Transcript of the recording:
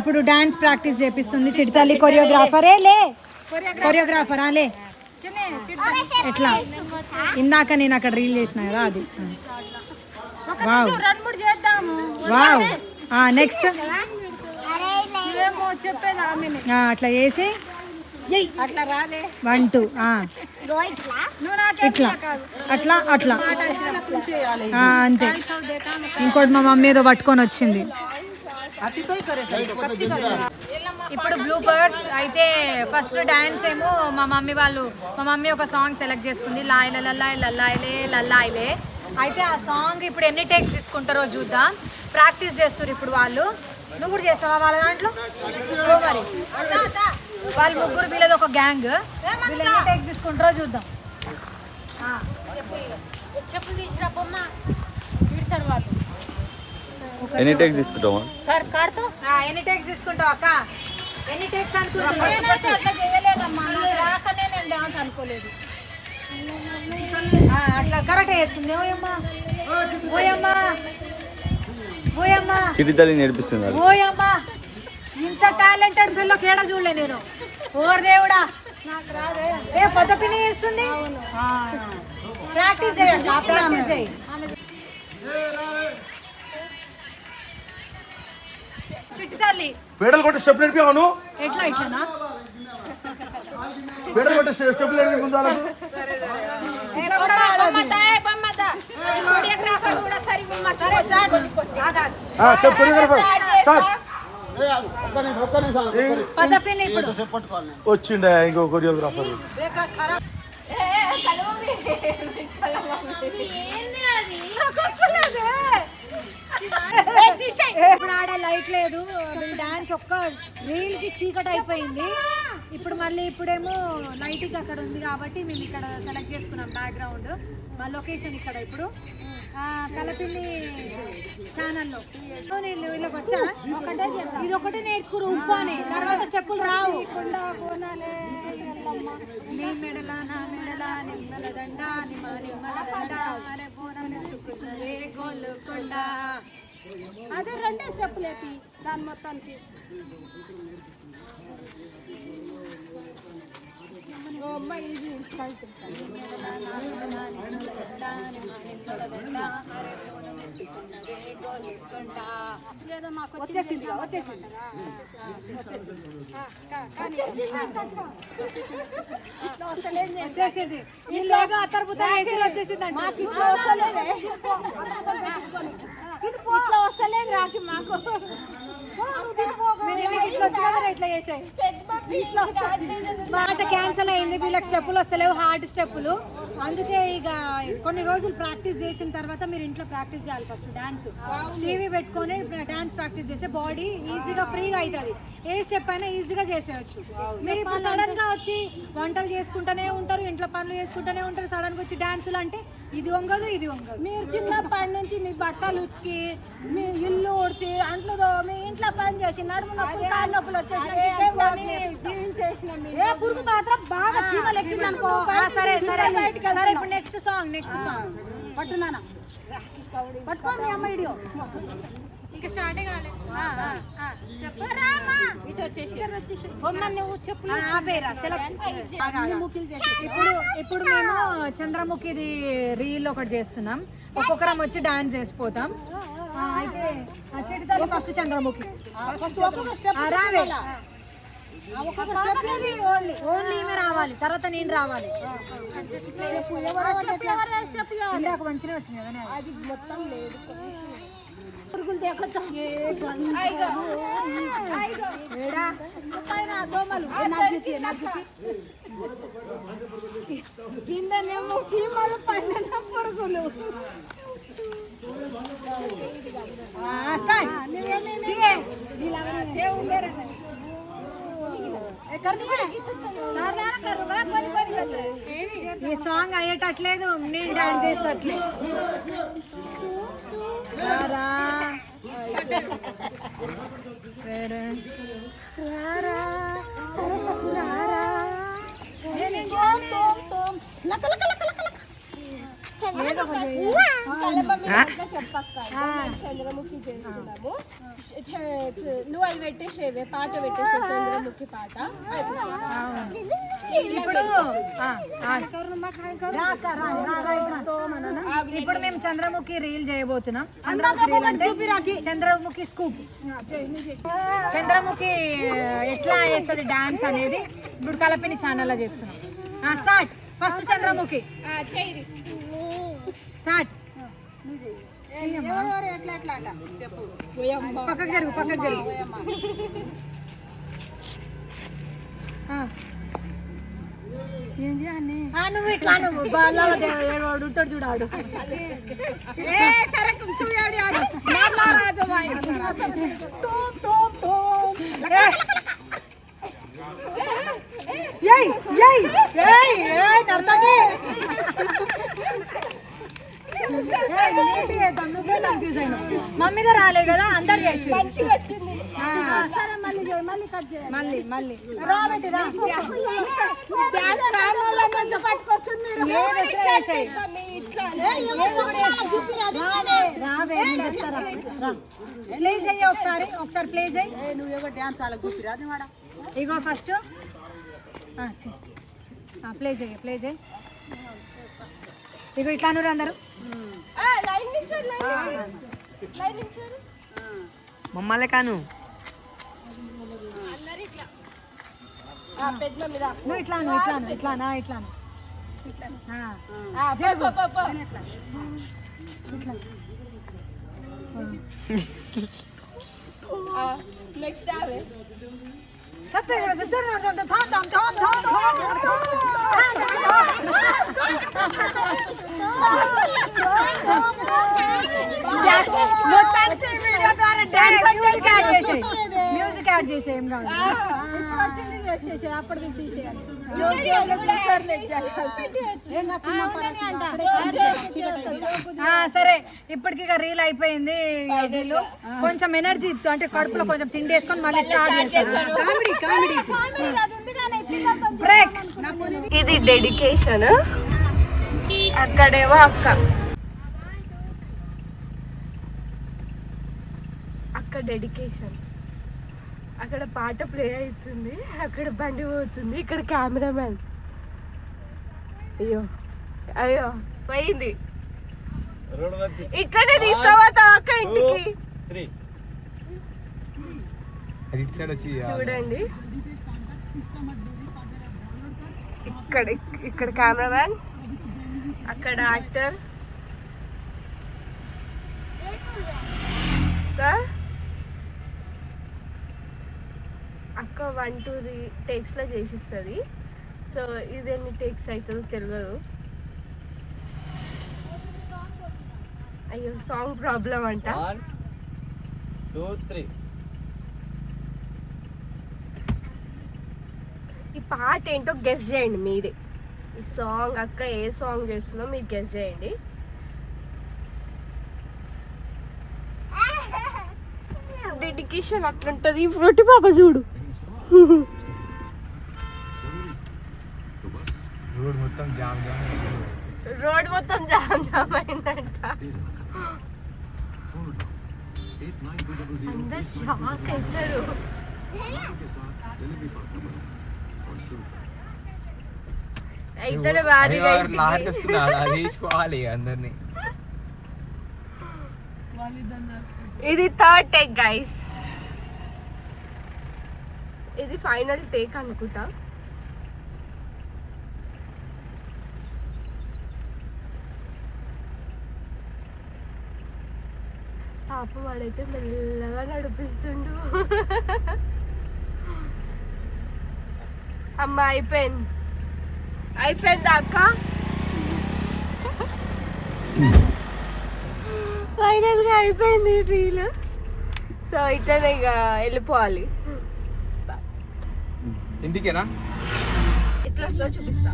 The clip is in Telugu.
ఇప్పుడు డాన్స్ ప్రాక్టీస్ చేపిస్తుంది చిడితల్లి కొరియోగ్రాఫర్ లే ఎట్లా ఇందాక నేను అక్కడ రీల్ చేసిన కదా అది. వావ్ వావ్ నెక్స్ట్ అట్లా చేసి 1 2 ఇట్లా అట్లా అట్లా అంతే. ఇంకోటి మా మమ్మీ ఏదో పట్టుకొని వచ్చింది. ఇప్పుడు బ్లూ బర్డ్స్ అయితే ఫస్ట్ డాన్స్ ఏమో మా మమ్మీ ఒక సాంగ్ సెలెక్ట్ చేసుకుంది, లాయ్ లల్లాయ్ లల్లాయిలే లల్లాయిలే. అయితే ఆ సాంగ్ ఇప్పుడు ఎన్ని టేక్స్ తీసుకుంటారో చూద్దాం. ప్రాక్టీస్ చేస్తారు ఇప్పుడు వాళ్ళు. నువ్వు కూడా చేస్తావా వాళ్ళ దాంట్లో? మరి వాళ్ళు ముగ్గురు, వీళ్ళది ఒక గ్యాంగ్. వీళ్ళు ఎన్ని టేక్స్ తీసుకుంటారో చూద్దాం. చెప్పు తీసిరా బొమ్మ తర్వాత ఎన్ని టేక్స్ తీసుకుంటావా? ఎన్ని టేక్స్ తీసుకుంటావు అక్క? ఎన్ని టేక్స్ అనుకుంటున్నావు? అట్లా కరెక్ట్ చేస్తుంది. ఓయమ్మా ఓయమ్మా ఓయమ్మా చిడితల్లి నేర్పిస్తుంది. ఓయమ్మా ఇంత టాలెంటెడ్ పిల్ల కేడ చూడలే నేను. ఓర్ దేవుడా ఏ పెద్ద పిన్ని చేస్తుంది. ప్రాక్టీస్ చేయండి, ప్రాక్టీస్ చేయి. చిట్టితల్లి పేడలు కొట్టే స్టెప్ నేర్పియాను. ఎట్లా ఇట్లానా? పేడలు కొట్టే స్టెప్ నేర్పి ముందు వాళ్ళకు. వచ్చిండే ఇంకో కొరియోగ్రాఫర్. ఇప్పుడు ఆడే లైట్ లేదు, డాన్స్ ఒక్క రీల్ కి చీకటి అయిపోయింది. ఇప్పుడు మళ్ళీ ఇప్పుడేమో లైటింగ్ అక్కడ ఉంది కాబట్టి మేము ఇక్కడ సెలెక్ట్ చేసుకున్నాం బ్యాక్గ్రౌండ్. మా లొకేషన్ ఇక్కడ. ఇప్పుడు కలపిల్లి ఛానల్లో వీళ్ళకి వచ్చా ఇది ఒకటే నేర్చుకురు ఉప్పు అని. తర్వాత స్టెప్పులు రావు. అదే రెండే స్టెప్పులు లేపి దాని మొత్తానికి. వచ్చేసింది వీళ్ళగా అతర్పుతా వచ్చేసింది. ఇట్లా వస్తలేదు రాకి మాకు. మాట క్యాన్సల్ అయింది. వీళ్ళకి స్టెప్పులు వస్తలేవు, హార్డ్ స్టెప్పులు. అందుకే ఇక కొన్ని రోజులు ప్రాక్టీస్ చేసిన తర్వాత మీరు ఇంట్లో ప్రాక్టీస్ చేయాలి. ఫస్ట్ డాన్స్ టీవీ పెట్టుకొని డాన్స్ ప్రాక్టీస్ చేస్తే బాడీ ఈజీగా ఫ్రీగా అవుతుంది. ఏ స్టెప్ అయినా ఈజీగా చేసేయచ్చు. మీరు ఇప్పుడు సడన్ గా వచ్చి వంటలు చేసుకుంటూనే ఉంటారు, ఇంట్లో పనులు చేసుకుంటూనే ఉంటారు. సడన్ గా వచ్చి డాన్సులు అంటే ఇది వంగదు ఇది వంగదు. మీరు చిన్నప్పటి నుంచి మీ బట్టలు ఉతికి, మీ ఇల్లు ఊడ్చి, అంట్లు మీ ఇంట్లో పని చేసి నడుము నొప్పులు, కాళ్ళ నొప్పులు వచ్చేసి పురుగు మాత్రం బాగా చీమలు ఎక్కింది అనుకో. సరే సరే సరే ఇప్పుడు నెక్స్ట్ సాంగ్ పట్టున్నానా పట్టుకో మీ అమ్మ వీడియో ఇంకా స్టార్ట్ కాలే. ఇప్పుడు మేము చంద్రముఖిది రీల్ ఒకటి చేస్తున్నాం. ఒక్కొక్కరం వచ్చి డాన్స్ చేసిపోతాం. అయితే ఫస్ట్ చంద్రముఖి రావే, ఓన్లీ ఈమె రావాలి, తర్వాత నేను రావాలి. ఇందాక మంచిగా వచ్చింది కదా. అది మొత్తం లేదు. కిందనేమో చీమలు పైన పురుగులు. ఈ సాంగ్ అయ్యేటట్లేదు, నేను డాన్స్ చేసేటట్లేదు. చంద్రముఖి చేస్తున్నాము. నువ్వు అది పెట్టేసేవే పాట పెట్టేసే చంద్రముఖి పాట ఇప్పుడు ఇప్పుడు మేము చంద్రముఖి రీల్ చేయబోతున్నాం. చంద్రముఖి రీల్ అంటే చంద్రముఖి స్కూప్. చంద్రముఖి ఎట్లా చేస్తుంది డాన్స్ అనేది ఇప్పుడు కలపిని ఛానల్లో చేస్తున్నాం. స్టార్ట్. First Chandramukhi start. పక్కకు జరుగు, పక్కకు జరుగు. నువ్వు ఇట్లా నువ్వు బాగా ఉంటాడు చూడాడు. మమ్మీతో రాలే కదా అందరు చేసి మళ్ళీ మళ్ళీ రాబెట్టిరా ప్లే చెయ్యి ఒకసారి ప్లే చెయ్యి. ఇగో ఫస్ట్ ప్లే చెయ్యి ఇగో ఇట్లా అన్నారు అందరూ. మమ్మల్ని కాను నువ్వు ఇట్లాను ఇట్లానా ఇట్లాను మ్యూజిక్ యాడ్ చేసే ఏం కాదు. అప్పుడు తీసేయాలి. సరే ఇప్పటికి రీల్ అయిపోయింది. వీళ్ళు కొంచెం ఎనర్జీ అంటే కడుపులో కొంచెం తిండి వేసుకొని మళ్ళీ స్టార్ట్ చేస్తారు. బ్రేక్. ఇది డెడికేషన్. అక్కడేమో అక్క డెడికేషన్. అక్కడ పాట ప్లే అవుతుంది, అక్కడ బండి పోతుంది, ఇక్కడ కెమెరామ్యాన్. అయ్యో పోయింది. ఇక్కడే తీసుకోవా అక్క ఇంటికి. చూడండి ఇక్కడ కెమెరామ్యాన్, అక్కడ యాక్టర్. అక్క 1-2 టేక్స్లో చేసిస్తుంది. సో ఇది ఎన్ని టేక్స్ అవుతుందో తెలియదు. అయ్యో సాంగ్ ప్రాబ్లం అంట. 1 2 3. ఈ పాట ఏంటో గెస్ చేయండి మీరే. ఈ సాంగ్ అక్క ఏ సాంగ్ చేస్తుందో మీరు గెస్ చేయండి. డెడికేషన్ అట్లుంటది. ఫ్రూటి పాప చూడు. రోడ్ మొత్తం జామ్ అయిందంట. అందరు షాక్ అవుతారు. అయితే అందరినీ. ఇది 3rd టేక్ గైస్. ఇది ఫైనల్ టేక్ అనుకుంటా. పాప వాడైతే మెల్లగా నడిపిస్తుండు. అమ్మ అయిపోయిందా అక్క? ఫైనల్గా అయిపోయింది రీల్. సో ఇట్లనే ఇక వెళ్ళిపోవాలి ఇంటికేనా. ఇట్లా చూపిస్తా.